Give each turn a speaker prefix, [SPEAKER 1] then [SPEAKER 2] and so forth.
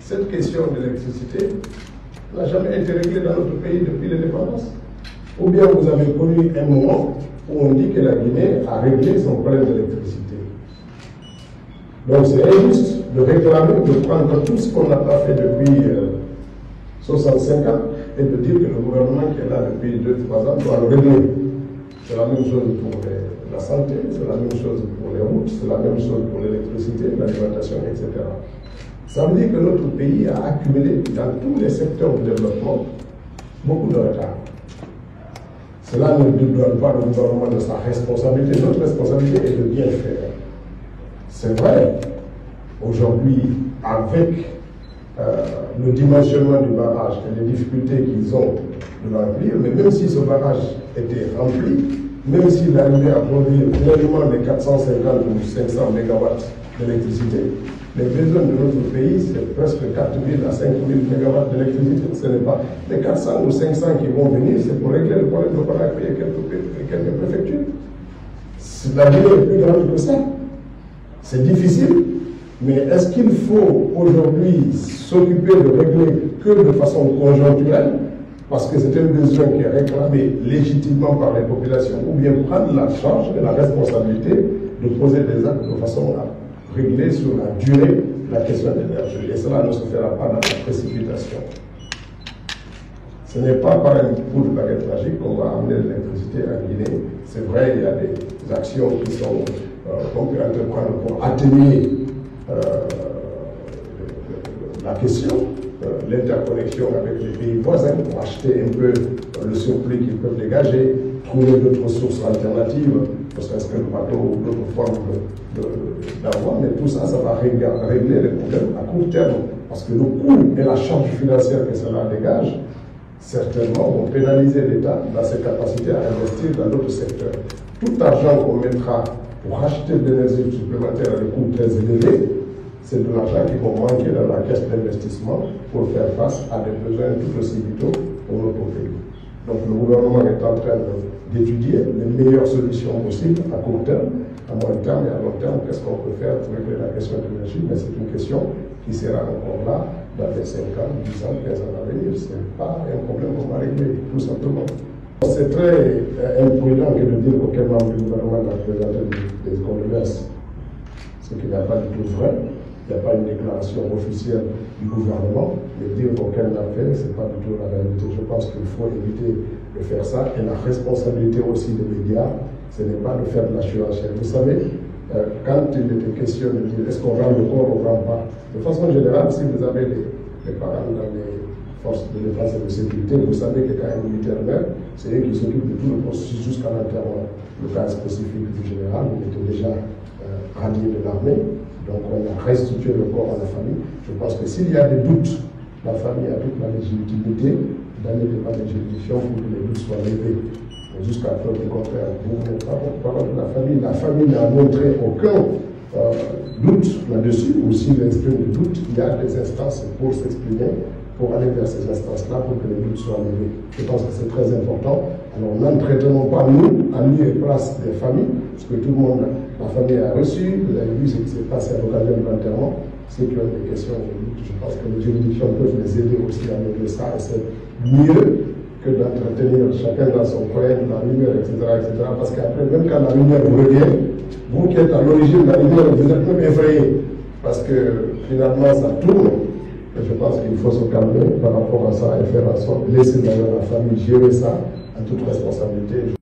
[SPEAKER 1] cette question de l'électricité n'a jamais été réglée dans notre pays depuis l'indépendance. Ou bien vous avez connu un moment où on dit que la Guinée a réglé son problème d'électricité. Donc c'est injuste de réclamer, de prendre tout ce qu'on n'a pas fait depuis 65 ans et de dire que le gouvernement qui est là depuis 2-3 ans doit le régler. C'est la même chose pour la santé, c'est la même chose pour les routes, c'est la même chose pour l'électricité, l'alimentation, etc. Ça veut dire que notre pays a accumulé dans tous les secteurs de développement beaucoup de retard. Cela ne dédouane pas le gouvernement de sa responsabilité. Notre responsabilité est de bien faire. C'est vrai, aujourd'hui, avec le dimensionnement du barrage et les difficultés qu'ils ont de le remplir, mais même si ce barrage était rempli, même s'il arrivait à produire clairement les 450 ou 500 mégawatts d'électricité, les besoins de notre pays, c'est presque 4 000 à 5 000 mégawatts d'électricité. Ce n'est pas les 400 ou 500 qui vont venir, c'est pour régler le problème de Conakry et quelques préfectures. La Guinée est plus grande que ça. C'est difficile, mais est-ce qu'il faut aujourd'hui s'occuper de régler que de façon conjoncturelle, parce que c'est un besoin qui est réclamé légitimement par les populations, ou bien prendre la charge et la responsabilité de poser des actes de façon à régler sur la durée la question de l'énergie. Et cela ne se fera pas dans la précipitation. Ce n'est pas par un coup de baguette magique qu'on va amener l'électricité en Guinée. C'est vrai, il y a des actions qui sont qu'on peut entreprendre pour atténuer la question, l'interconnexion avec les pays voisins, pour acheter un peu le surplus qu'ils peuvent dégager, trouver d'autres sources alternatives, ne serait-ce que le bateau ou d'autres formes d'envoi, mais tout ça, ça va régler les problèmes à court terme, parce que le coût et la charge financière que cela dégage, certainement, vont pénaliser l'État dans ses capacités à investir dans d'autres secteurs. Tout argent qu'on mettra pour acheter de l'énergie supplémentaire à des coûts très élevés, c'est de l'argent qui va manquer dans la caisse d'investissement pour faire face à des besoins tout aussi vitaux pour notre pays. Donc le gouvernement est en train d'étudier les meilleures solutions possibles à court terme, à moyen terme et à long terme. Qu'est-ce qu'on peut faire pour régler la question de l'énergie? Mais c'est une question qui sera encore là dans les 5 ans, 10 ans, 15 ans à venir. Ce n'est pas un problème qu'on va régler, tout simplement. C'est très imprudent que de dire qu'aucun membre du gouvernement n'a présenté des condoléances. Ce qui n'est pas du tout vrai. Il n'y a pas une déclaration officielle du gouvernement, mais dire qu'aucun n'a fait, ce n'est pas du tout la réalité. Je pense qu'il faut éviter de faire ça. Et la responsabilité aussi des médias, ce n'est pas de faire de la surenchère. Vous savez, quand il était question de dire est-ce qu'on rend le corps ou on ne rend pas, de façon générale, si vous avez des parents dans les forces de défense et de sécurité, vous savez que quand un militaire meurt, c'est eux qui s'occupent de tout le processus jusqu'à l'enterrement. Le cas spécifique du général, il était déjà rallié de l'armée. Donc on a restitué le corps à la famille. Je pense que s'il y a des doutes, la famille a toute la légitimité d'aller devant les juridictions pour que les doutes soient levés. Jusqu'à preuve du contraire, vous n'êtes pas porte-parole de la famille. La famille n'a montré aucun doute là-dessus, ou s'il exprime des doutes, il y a des instances pour s'exprimer, pour aller vers ces instances-là pour que les doutes soient levés. Je pense que c'est très important. Alors n'entraînons pas nous à lieu et place des familles, parce que tout le monde, la famille a reçu, vous avez vu ce qui s'est passé à l'occasion de l'enterrement. Ceux qui ont des questions, je pense que les juridictions peuvent les aider aussi à régler ça, et c'est mieux que d'entretenir chacun dans son coin, la lumière, etc., etc. Parce qu'après, même quand la lumière vous revient, vous qui êtes à l'origine de la lumière, vous êtes même effrayé, parce que finalement ça tourne. Et je pense qu'il faut se calmer par rapport à ça et faire en sorte de laisser d'ailleurs la famille gérer ça en toute responsabilité.